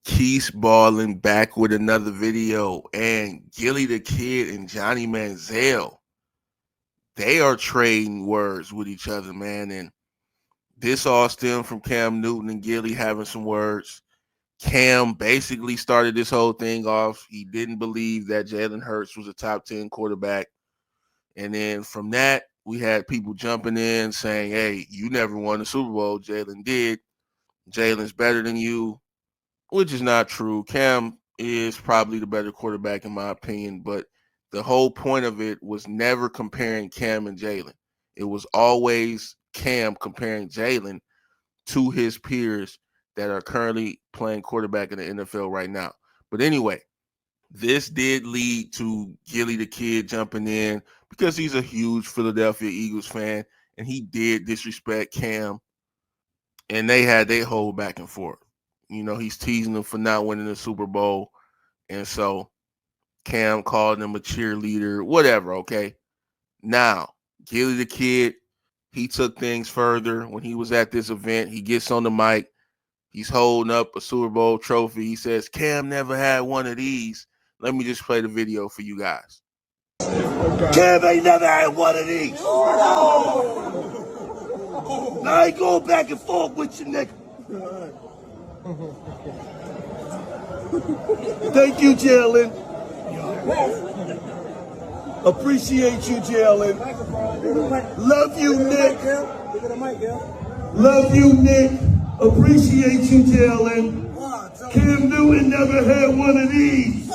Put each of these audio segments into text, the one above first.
Keith's balling back with another video, and Gilly the Kid and Johnny Manziel, they are trading words with each other, man. And this all stemmed from Cam Newton and Gilly having some words. Cam basically started this whole thing off. He didn't believe that Jalen Hurts was a top 10 quarterback. And then from that, we had people jumping in saying, hey, you never won the Super Bowl. Jalen did. Jalen's better than you, which is not true. Cam is probably the better quarterback in my opinion, but the whole point of it was never comparing Cam and Jalen. It was always Cam comparing Jalen to his peers that are currently playing quarterback in the NFL right now. But anyway, this did lead to Gilly the Kid jumping in because he's a huge Philadelphia Eagles fan, and he did disrespect Cam, and they had their whole back and forth. You know, he's teasing them for not winning the Super Bowl, and so Cam called him a cheerleader, whatever, okay? Now, Gilly the Kid, he took things further. When he was at this event, he gets on the mic. He's holding up a Super Bowl trophy. He says, Cam never had one of these. Let me just play the video for you guys. Cam ain't never had one of these. I ain't going back and forth with you, nigga. Thank you, Jalen. Appreciate you, Jalen. Love you, Nick. Love you, Nick. Appreciate you, Jalen. Cam Newton never had one of these.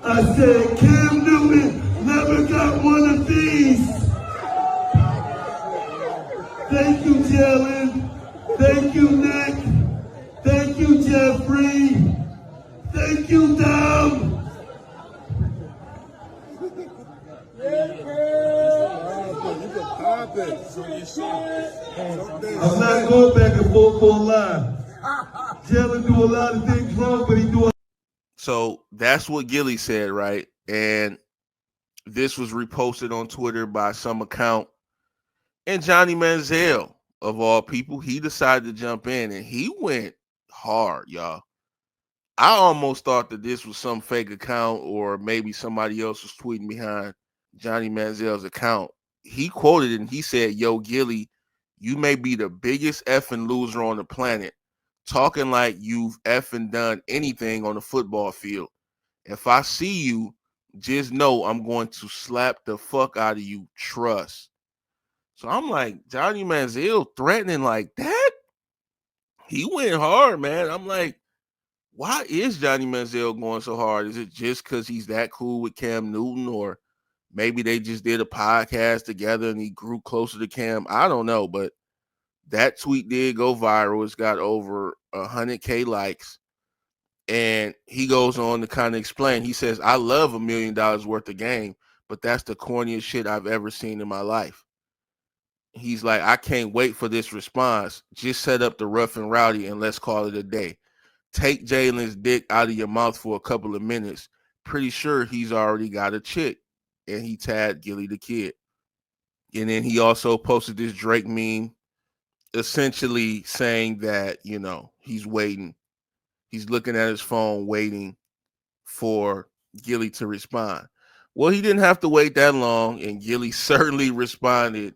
I said Cam Newton never got one of these. Thank you, Jalen. Thank you, Nick. Thank you, Jeffrey. Thank you, Dom. I'm not going back and forth for a line. Jalen do a lot of things wrong, but he do a... So that's what Gilly said, right? And this was reposted on Twitter by some account. And Johnny Manziel, of all people, he decided to jump in, and he went hard, y'all. I almost thought that this was some fake account or maybe somebody else was tweeting behind Johnny Manziel's account. He quoted it and he said, yo, Gilly, you may be the biggest effing loser on the planet, talking like you've effing done anything on the football field. If I see you, just know I'm going to slap the fuck out of you. Trust. So I'm like, Johnny Manziel threatening like that? He went hard, man. I'm like, why is Johnny Manziel going so hard? Is it just because he's that cool with Cam Newton, or maybe they just did a podcast together and he grew closer to Cam? I don't know, but that tweet did go viral. It's got over 100K likes. And he goes on to kind of explain. He says, I love $1 million worth of game, but that's the corniest shit I've ever seen in my life. He's like, I can't wait for this response. Just set up the rough and rowdy and let's call it a day. Take Jalen's dick out of your mouth for a couple of minutes. Pretty sure he's already got a chick. And he tagged Gilly the Kid. And then he also posted this Drake meme, essentially saying that, you know, he's waiting. He's looking at his phone waiting for Gilly to respond. Well, he didn't have to wait that long, and Gilly certainly responded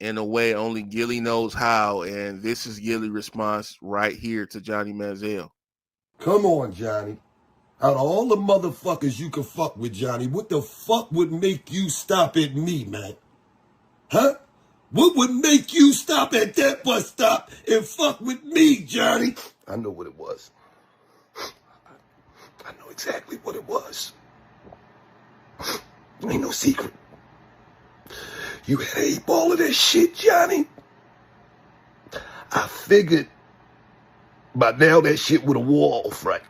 in a way only Gilly knows how, and this is Gilly's response right here to Johnny Manziel. Come on, Johnny. Out of all the motherfuckers you can fuck with, Johnny, what the fuck would make you stop at me, man? Huh? What would make you stop at that bus stop and fuck with me, Johnny? I know what it was. I know exactly what it was. Ain't no secret. You had 8 ball of that shit, Johnny. I figured by now that shit would have wore off, right?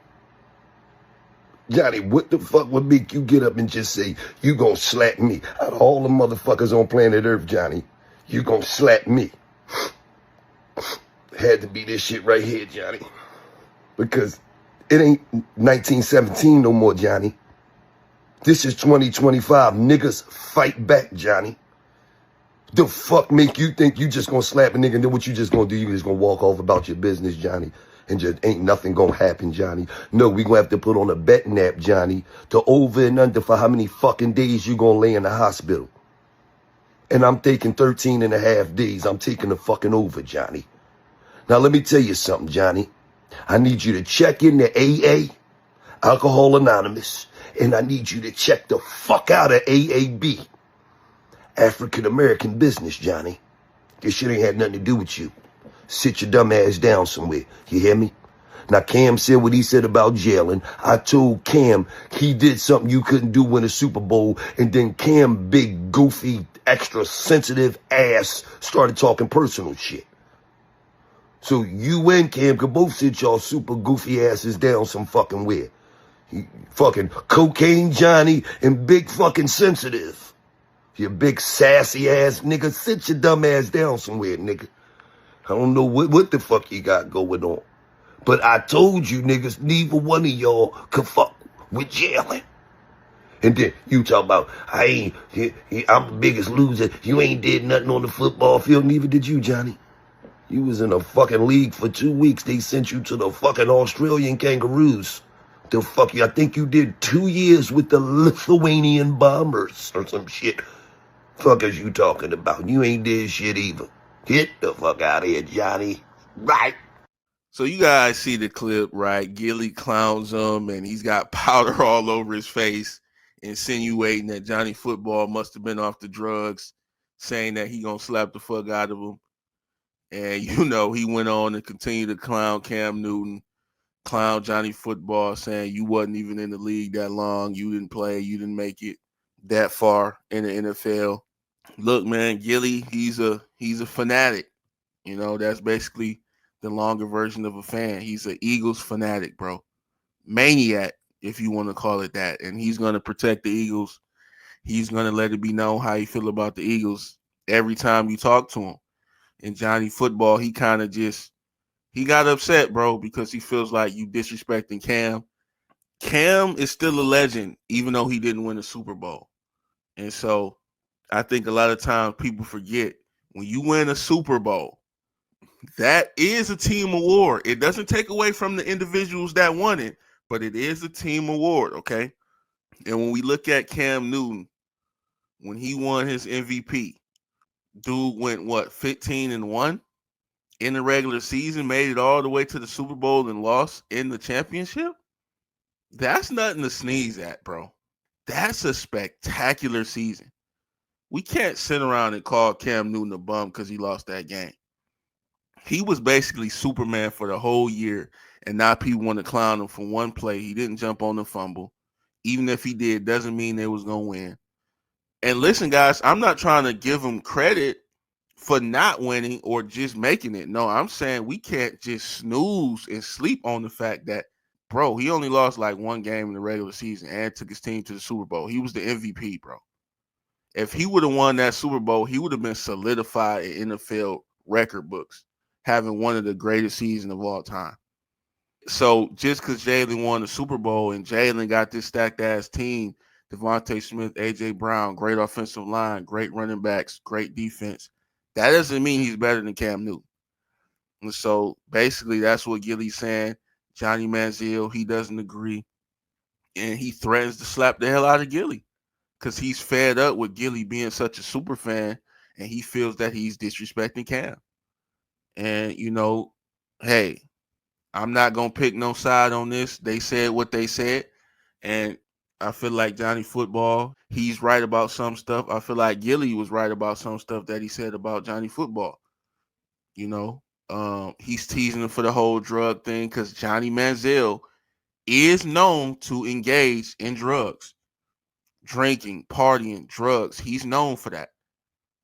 Johnny, what the fuck would make you get up and just say, you gonna slap me? Out of all the motherfuckers on planet Earth, Johnny, you gonna slap me? Had to be this shit right here, Johnny. Because it ain't 1917 no more, Johnny. This is 2025. Niggas fight back, Johnny. The fuck make you think you just gonna slap a nigga and then what you just gonna do? You just gonna walk off about your business, Johnny, and just ain't nothing gonna happen, Johnny. No, we gonna have to put on a betting app, Johnny, to over and under for how many fucking days you gonna lay in the hospital. And I'm taking 13 and a half days. I'm taking the fucking over, Johnny. Now let me tell you something, Johnny. I need you to check in the AA, Alcohol Anonymous, and I need you to check the fuck out of AAB, African American Business, Johnny. This shit ain't had nothing to do with you. Sit your dumb ass down somewhere. You hear me? Now, Cam said what he said about Jalen. I told Cam he did something you couldn't do in a Super Bowl, and then Cam, big, goofy, extra sensitive ass, started talking personal shit. So you and Cam could both sit y'all super goofy asses down some fucking where. Fucking cocaine Johnny and big fucking sensitive. You big sassy ass nigga, sit your dumb ass down somewhere, nigga. I don't know what the fuck you got going on. But I told you niggas, neither one of y'all could fuck with Jalen. And then you talk about, I'm the biggest loser. You ain't did nothing on the football field. Neither did you, Johnny. You was in a fucking league for 2 weeks. They sent you to the fucking Australian Kangaroos. The fuck you? I think you did 2 years with the Lithuanian Bombers or some shit. Fuck is you talking about? You ain't did shit either. Get the fuck out of here, Johnny. Right. So you guys see the clip, right? Gilly clowns him, and he's got powder all over his face, insinuating that Johnny Football must have been off the drugs, saying that he gonna slap the fuck out of him. And he went on and continued to clown Cam Newton, clown Johnny Football, saying you wasn't even in the league that long, you didn't play, you didn't make it that far in the NFL. Look, man, Gilly, he's a fanatic. That's basically the longer version of a fan. He's an Eagles fanatic, bro. Maniac, if you want to call it that. And he's going to protect the Eagles. He's going to let it be known how he feel about the Eagles every time you talk to him. And Johnny Football, he kind of he got upset, bro, because he feels like you disrespecting Cam. Cam is still a legend, even though he didn't win a Super Bowl. And so I think a lot of times people forget when you win a Super Bowl, that is a team award. It doesn't take away from the individuals that won it, but it is a team award, okay? And when we look at Cam Newton, when he won his MVP, dude went 15-1 in the regular season, made it all the way to the Super Bowl and lost in the championship. That's nothing to sneeze at, bro. That's a spectacular season. We can't sit around and call Cam Newton a bum because he lost that game. He was basically Superman for the whole year, and now people want to clown him for one play. He didn't jump on the fumble. Even if he did, doesn't mean they was going to win. And listen, guys, I'm not trying to give him credit for not winning or just making it. No, I'm saying we can't just snooze and sleep on the fact that, bro, he only lost like one game in the regular season and took his team to the Super Bowl. He was the MVP, bro. If he would have won that Super Bowl, he would have been solidified in NFL record books, having one of the greatest seasons of all time. So just because Jalen won the Super Bowl and Jalen got this stacked ass team, Devontae Smith, AJ Brown, great offensive line, great running backs, great defense, that doesn't mean he's better than Cam Newton. And so basically that's what Gilly's saying. Johnny Manziel, he doesn't agree. And he threatens to slap the hell out of Gilly because he's fed up with Gilly being such a super fan and he feels that he's disrespecting Cam. And, hey, I'm not going to pick no side on this. They said what they said. And I feel like Johnny Football, he's right about some stuff. I feel like Gilly was right about some stuff that he said about Johnny Football. He's teasing him for the whole drug thing because Johnny Manziel is known to engage in drugs, drinking, partying, drugs. He's known for that.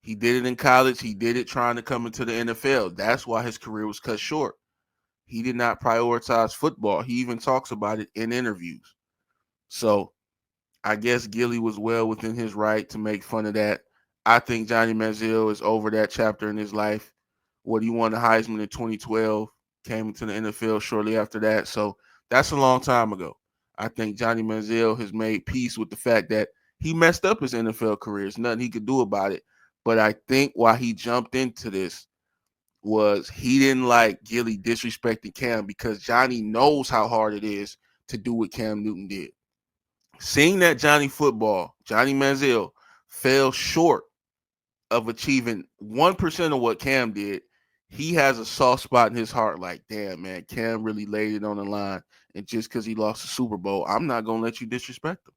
He did it in college. He did it trying to come into the NFL. That's why his career was cut short. He did not prioritize football. He even talks about it in interviews. So I guess Gilly was well within his right to make fun of that. I think Johnny Manziel is over that chapter in his life. What he won the Heisman in 2012, came into the NFL shortly after that. So that's a long time ago. I think Johnny Manziel has made peace with the fact that he messed up his NFL career. There's nothing he could do about it. But I think why he jumped into this was he didn't like Gilly disrespecting Cam because Johnny knows how hard it is to do what Cam Newton did. Seeing that Johnny Manziel, fell short of achieving 1% of what Cam did, he has a soft spot in his heart like, damn, man, Cam really laid it on the line. And just because he lost the Super Bowl, I'm not going to let you disrespect him.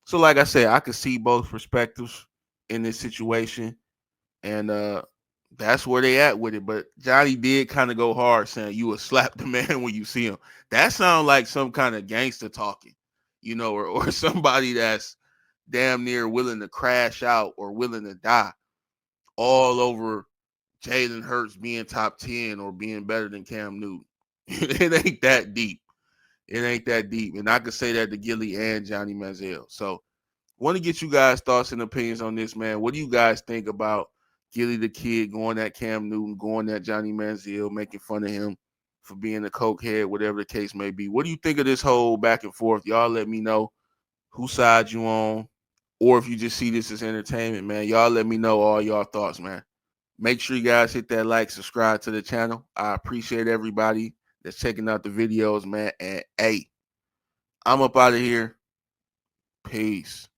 So, like I said, I could see both perspectives in this situation. And that's where they at with it. But Johnny did kind of go hard saying you will slap the man when you see him. That sounds like some kind of gangster talking, or somebody that's damn near willing to crash out or willing to die all over Jalen Hurts being top 10 or being better than Cam Newton. It ain't that deep. It ain't that deep. And I could say that to Gilly and Johnny Manziel. So want to get you guys' thoughts and opinions on this, man. What do you guys think about Gilly the Kid going at Cam Newton, going at Johnny Manziel, making fun of him for being a cokehead, whatever the case may be? What do you think of this whole back and forth? Y'all let me know whose side you on, or if you just see this as entertainment, man. Y'all let me know all y'all thoughts, man. Make sure you guys hit that like, subscribe to the channel. I appreciate everybody that's checking out the videos, man. And hey, I'm up out of here. Peace.